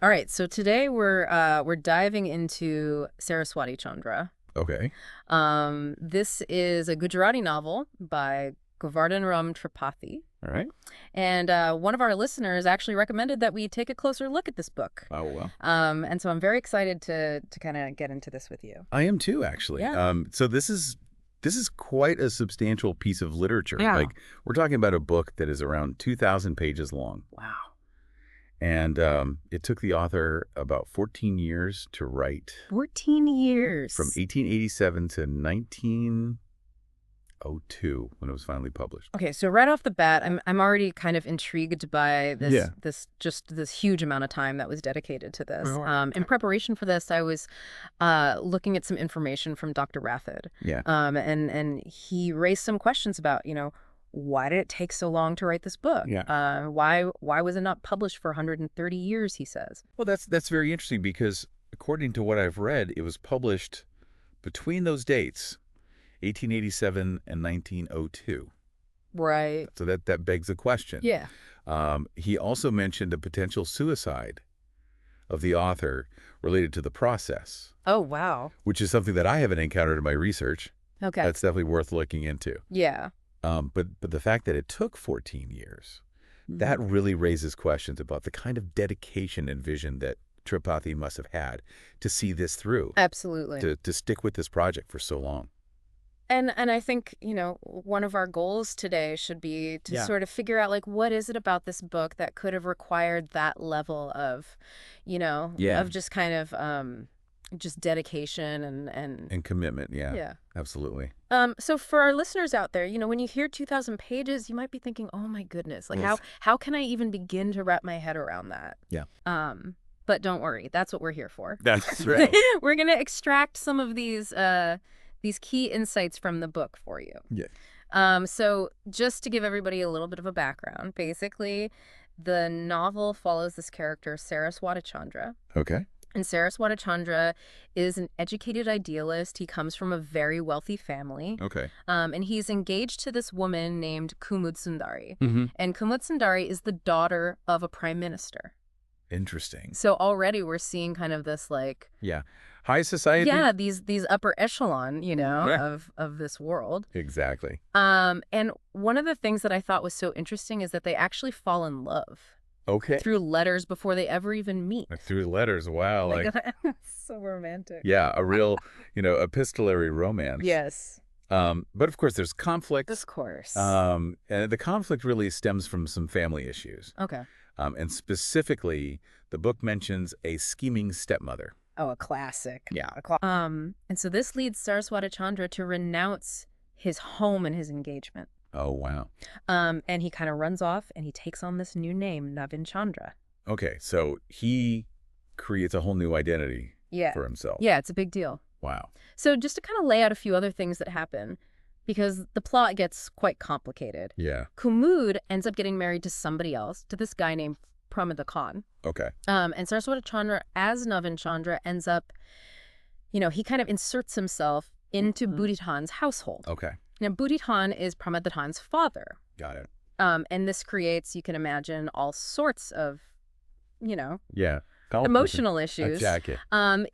All right, so today we're diving into Saraswati Chandra. Okay. This is a Gujarati novel by Govardhanram Tripathi. All right. And one of our listeners actually recommended that we take a closer look at this book. Oh, well. And so I'm very excited to kind of get into this with you. I am too, actually. Yeah. So this is quite a substantial piece of literature. Yeah. Like, we're talking about a book that is around 2,000 pages long. Wow. And it took the author about 14 years to write. 14 years. From 1887 to 1902, when it was finally published. Okay, so right off the bat, I'm already kind of intrigued by this Yeah. this huge amount of time that was dedicated to this. Sure. In preparation for this, I was looking at some information from Dr. Rathod. Yeah. And he raised some questions about, why did it take so long to write this book? Yeah. Why was it not published for 130 years, he says. Well, that's very interesting because according to what I've read, it was published between those dates, 1887 and 1902. Right. So that begs a question. Yeah. He also mentioned a potential suicide of the author related to the process, Oh, wow. which is something that I haven't encountered in my research. Okay. That's definitely worth looking into. Yeah. But the fact that it took 14 years, that really raises questions about the kind of dedication and vision that Tripathi must have had to see this through, Absolutely. to stick with this project for so long. And I think, one of our goals today should be to sort of figure out, like, what is it about this book that could have required that level of, of just kind of just dedication and commitment, yeah. Yeah. Absolutely. So for our listeners out there, when you hear 2,000 pages, you might be thinking, oh my goodness, like Yes. how can I even begin to wrap my head around that? Yeah. But don't worry, that's what we're here for. That's right. We're gonna extract some of these key insights from the book for you. Yeah. So just to give everybody a little bit of a background, basically, the novel follows this character, Saraswati Chandra. Okay. And Saraswati Chandra is an educated idealist. He comes from a very wealthy family. Okay. And he's engaged to this woman named Kumud Sundari. Mm-hmm. And Kumud Sundari is the daughter of a prime minister. Interesting. So already we're seeing kind of this, like, Yeah. High society? yeah, these upper echelon, Yeah. of this world. Exactly. And one of the things that I thought was so interesting is that they actually fall in love Okay. through letters before they ever even meet. Through letters. Wow. Like, So romantic. yeah, a real, epistolary romance. Yes. But of course there's conflict. Of course. And the conflict really stems from some family issues. Okay. And specifically, the book mentions a scheming stepmother. Oh, a classic. Yeah. And so this leads Saraswati Chandra to renounce his home and his engagement. Oh, wow. And he kind of runs off and he takes on this new name, Navin Chandra. Okay, so he creates a whole new identity Yeah. for himself. Yeah, it's a big deal. Wow. So just to kind of lay out a few other things that happen, because the plot gets quite complicated. Yeah. Kumud ends up getting married to somebody else, to this guy named Pramada Khan. Okay. And Saraswati Chandra, as Navin Chandra, ends up, he kind of inserts himself into Budithan's household. Okay. Now, Budithan is Pramadahan's father. Got it. And this creates, you can imagine, all sorts of, Yeah. emotional A issues. jacket.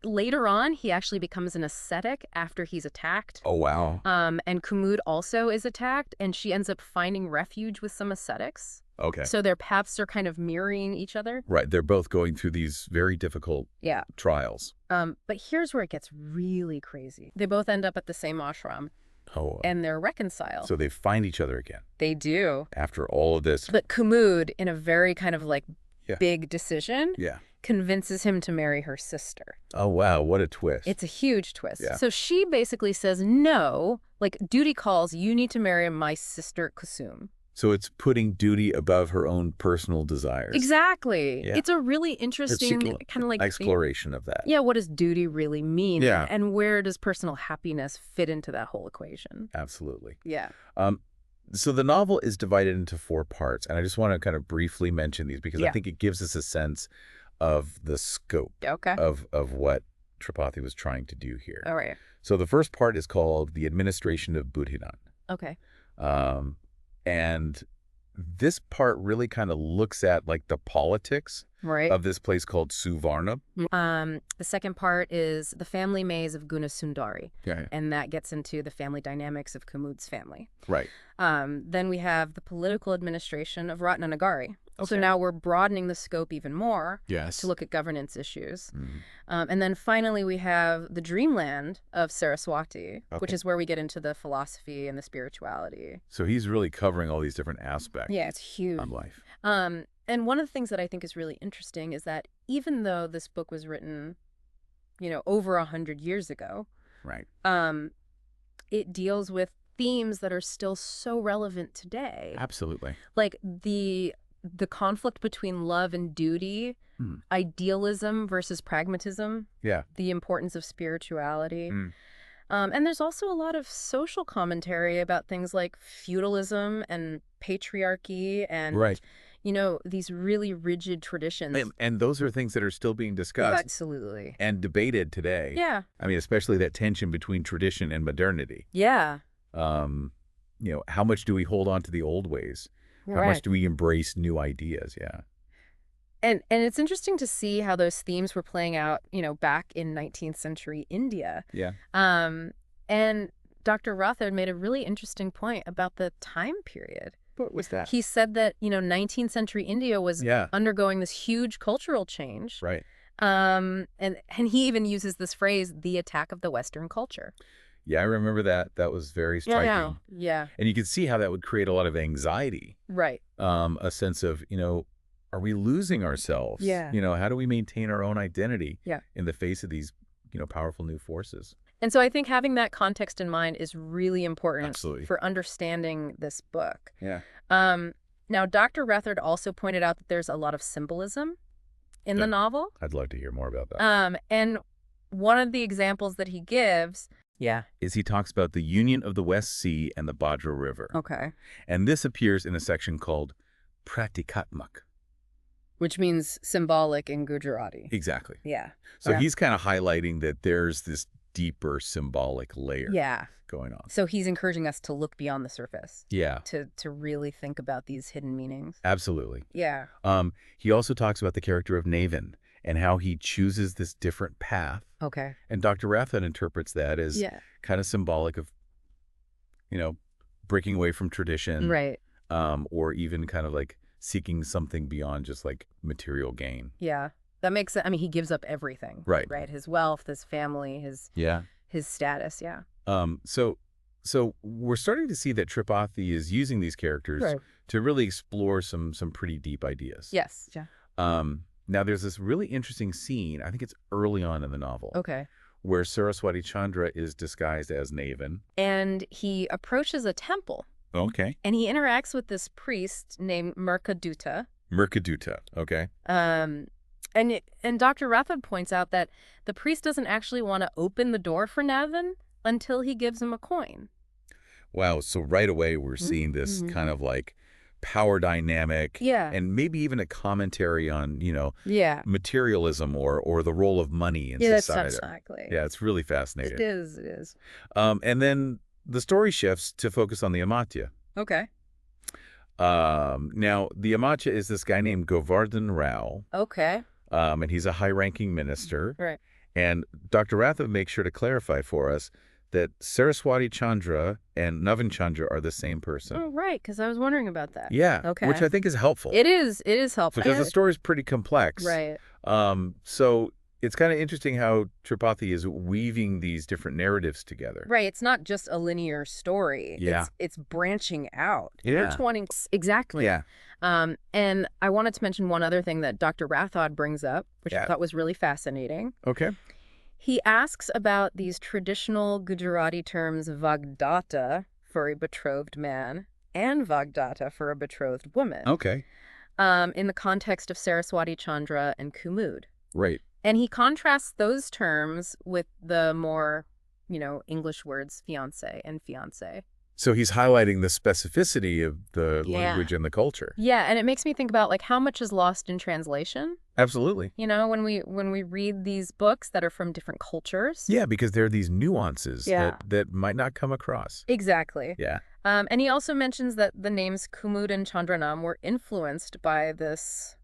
Later on, he actually becomes an ascetic after he's attacked. Oh, wow. And Kumud also is attacked, and she ends up finding refuge with some ascetics. Okay. So their paths are kind of mirroring each other. Right. They're both going through these very difficult Yeah. trials. But here's where it gets really crazy. They both end up at the same ashram, Oh. and they're reconciled. So they find each other again They do. after all of this. But Kumud, in a very kind of like Yeah. big decision, Yeah. convinces him to marry her sister. Oh, wow. What a twist. It's a huge twist. Yeah. So she basically says, no, like, duty calls, you need to marry my sister Kusum. So it's putting duty above her own personal desires. Exactly. Yeah. It's a really interesting kind of like exploration of that. Yeah, what does duty really mean? Yeah. And where does personal happiness fit into that whole equation? Absolutely. Yeah. So the novel is divided into 4 parts, and I just want to kind of briefly mention these because I think it gives us a sense of the scope Okay. of what Tripathi was trying to do here. All right. So the first part is called The Administration of Buddhinan. Okay. And this part really kind of looks at like the politics of this place called Suvarna. The second part is the family maze of Gunasundari. Okay. And that gets into the family dynamics of Kumud's family. Right. Then we have the political administration of Ratnanagari. Okay. So now we're broadening the scope even more Yes. to look at governance issues. And then finally we have the dreamland of Saraswati, which is where we get into the philosophy and the spirituality. So he's really covering all these different aspects it's huge. of life. And one of the things that I think is really interesting is that even though this book was written, over 100 years ago, right, it deals with themes that are still so relevant today. Absolutely. Like the conflict between love and duty, idealism versus pragmatism, the importance of spirituality. And there's also a lot of social commentary about things like feudalism and patriarchy and, these really rigid traditions. And those are things that are still being discussed. Absolutely. And debated today. Yeah. I mean, especially that tension between tradition and modernity. Yeah. How much do we hold on to the old ways? How much do we embrace new ideas? Yeah. And it's interesting to see how those themes were playing out, back in 19th century India. Yeah. And Dr. Rathod made a really interesting point about the time period. What was that? He said that, 19th century India was undergoing this huge cultural change. Right. And he even uses this phrase, the attack of the Western culture. Yeah, I remember that. That was very striking. Yeah. And you could see how that would create a lot of anxiety. Right. A sense of, are we losing ourselves? Yeah. How do we maintain our own identity in the face of these, powerful new forces? And so I think having that context in mind is really important Absolutely. For understanding this book. Yeah. Now, Dr. Rathod also pointed out that there's a lot of symbolism in the novel. I'd love to hear more about that. And one of the examples that he gives is he talks about the union of the West Sea and the Bhadra River. Okay. And this appears in a section called Pratikatmak. Which means symbolic in Gujarati. Exactly. Yeah. So he's kind of highlighting that there's this deeper symbolic layer going on. So he's encouraging us to look beyond the surface. Yeah. To really think about these hidden meanings. Absolutely. Yeah. He also talks about the character of Navin and how he chooses this different path. Okay. And Dr. Rathod interprets that as kind of symbolic of, breaking away from tradition. Right. Or even kind of like seeking something beyond just like material gain. Yeah. That makes sense. I mean, he gives up everything. Right. Right. His wealth, his family, his status. Yeah. So we're starting to see that Tripathi is using these characters to really explore some pretty deep ideas. Yes. Yeah. Now there's this really interesting scene, I think it's early on in the novel. Okay. Where Saraswati Chandra is disguised as Navin. And he approaches a temple. Okay. And he interacts with this priest named Merkaduta. Merkaduta. Okay. And Dr. Rathod points out that the priest doesn't actually want to open the door for Navin until he gives him a coin. Wow. So right away we're seeing this kind of like power dynamic. Yeah. And maybe even a commentary on, materialism or the role of money in society. That's exactly. Yeah, it's really fascinating. It is. And then the story shifts to focus on the Amatya. Okay. Now, the Amatya is this guy named Govardhan Rao. Okay. And he's a high-ranking minister. Right. And Dr. Rathod makes sure to clarify for us that Saraswati Chandra and Navin Chandra are the same person. Oh, right, because I was wondering about that. Yeah. Okay. Which I think is helpful. It is helpful. Because the story is pretty complex. Right. So it's kind of interesting how Tripathi is weaving these different narratives together. Right. It's not just a linear story. Yeah. It's branching out. Yeah. Intertwining. Exactly. Yeah. And I wanted to mention one other thing that Dr. Rathod brings up, which I thought was really fascinating. Okay. He asks about these traditional Gujarati terms Vagdata for a betrothed man and Vagdata for a betrothed woman. Okay. In the context of Saraswati Chandra and Kumud. Right. And he contrasts those terms with the more, English words fiancé and fiancée. So he's highlighting the specificity of the language and the culture. Yeah, and it makes me think about like how much is lost in translation. Absolutely. When we read these books that are from different cultures. Yeah, because there are these nuances that might not come across. Exactly. Yeah. And he also mentions that the names Kumud and Chandranam were influenced by this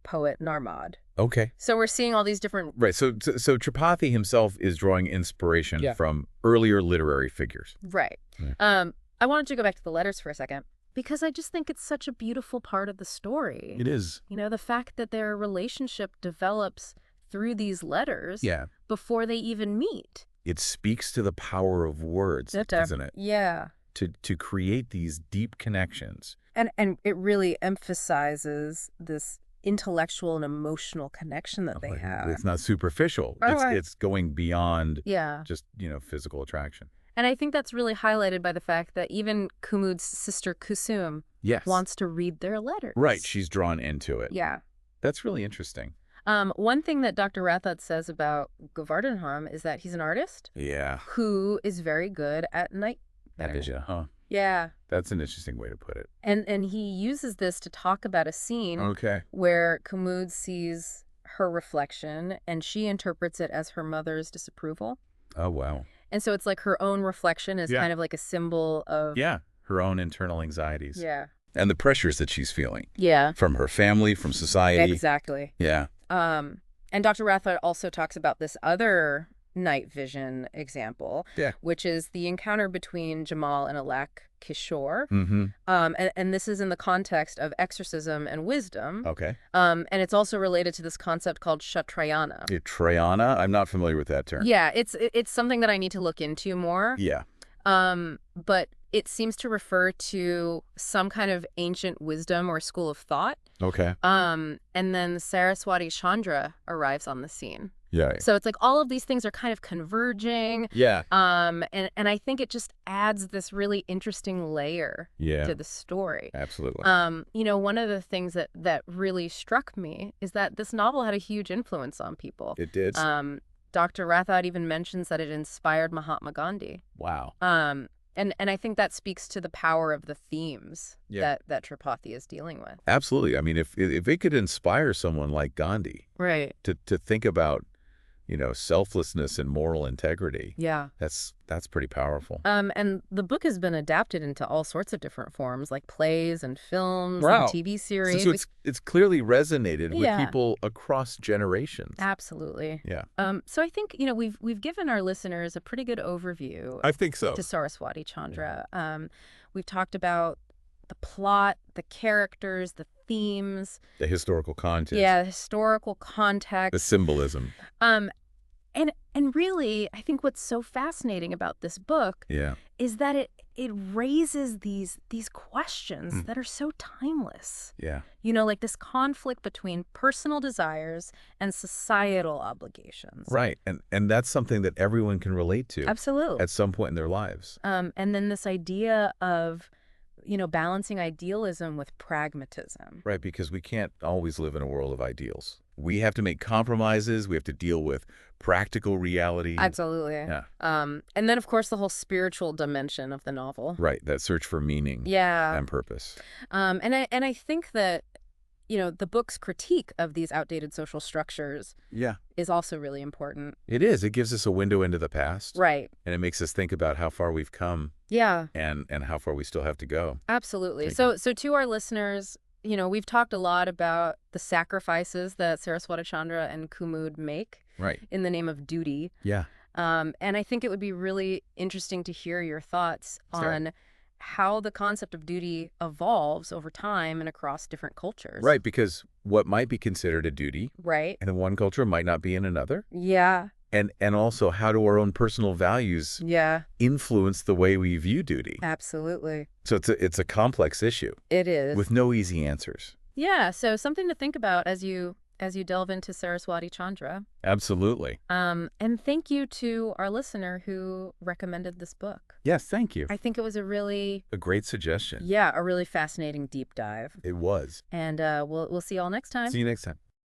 poet Narmad. Okay. So we're seeing all these different... Right. So Tripathi himself is drawing inspiration from earlier literary figures. Right. Yeah. I wanted to go back to the letters for a second, because I just think it's such a beautiful part of the story. It is. You know, the fact that their relationship develops through these letters before they even meet. It speaks to the power of words, doesn't it? Yeah. To create these deep connections. And it really emphasizes this intellectual and emotional connection that they have. It's not superficial. It's going beyond just, physical attraction. And I think that's really highlighted by the fact that even Kumud's sister Kusum wants to read their letters. Right. She's drawn into it. Yeah. That's really interesting. One thing that Dr. Rathod says about Govardhanram is that he's an artist who is very good at night vision, huh? Yeah. That's an interesting way to put it. And he uses this to talk about a scene where Kumud sees her reflection and she interprets it as her mother's disapproval. Oh, wow. And so it's like her own reflection is kind of like a symbol of... Yeah, her own internal anxieties. Yeah. And the pressures that she's feeling. Yeah. From her family, from society. Exactly. Yeah. And Dr. Rathod also talks about this other night vision example, which is the encounter between Jamal and Alak Kishore. And this is in the context of exorcism and wisdom. Okay. And it's also related to this concept called Kshatrayana. Trayana? I'm not familiar with that term. Yeah, it's something that I need to look into more. Yeah. But it seems to refer to some kind of ancient wisdom or school of thought. Okay. And then Saraswati Chandra arrives on the scene. Yeah. So it's like all of these things are kind of converging. Yeah. And I think it just adds this really interesting layer to the story. Absolutely. One of the things that really struck me is that this novel had a huge influence on people. It did. Dr. Rathod even mentions that it inspired Mahatma Gandhi. Wow. And I think that speaks to the power of the themes that Tripathi is dealing with. Absolutely. I mean, if it could inspire someone like Gandhi to think about, selflessness and moral integrity. Yeah. That's pretty powerful. And the book has been adapted into all sorts of different forms, like plays and films and TV series. So it's clearly resonated with people across generations. Absolutely. Yeah. So I think, we've given our listeners a pretty good overview. I think so. To Saraswati Chandra. Yeah. We've talked about the plot, the characters, the themes. The historical context. Yeah, the historical context. The symbolism. And really, I think what's so fascinating about this book is that it raises these questions that are so timeless. Yeah. Like this conflict between personal desires and societal obligations. Right. And that's something that everyone can relate to. Absolutely. At some point in their lives. And then this idea of balancing idealism with pragmatism. Right, because we can't always live in a world of ideals. We have to make compromises. We have to deal with practical reality. Absolutely. Yeah. And then, of course, the whole spiritual dimension of the novel. Right, that search for meaning and purpose. And I think that, the book's critique of these outdated social structures is also really important. It is. It gives us a window into the past. Right. And it makes us think about how far we've come. Yeah. And how far we still have to go. Absolutely. So to our listeners, we've talked a lot about the sacrifices that Saraswati Chandra and Kumud make in the name of duty. Yeah. And I think it would be really interesting to hear your thoughts on how the concept of duty evolves over time and across different cultures. Right, because what might be considered a duty in one culture might not be in another. Yeah. And also, how do our own personal values influence the way we view duty? Absolutely. So it's a complex issue. It is. With no easy answers. Yeah, so something to think about as you delve into Saraswati Chandra. Absolutely. And thank you to our listener who recommended this book. Yes, thank you. I think it was a great suggestion. Yeah, a really fascinating deep dive. It was. And we'll see you all next time. See you next time.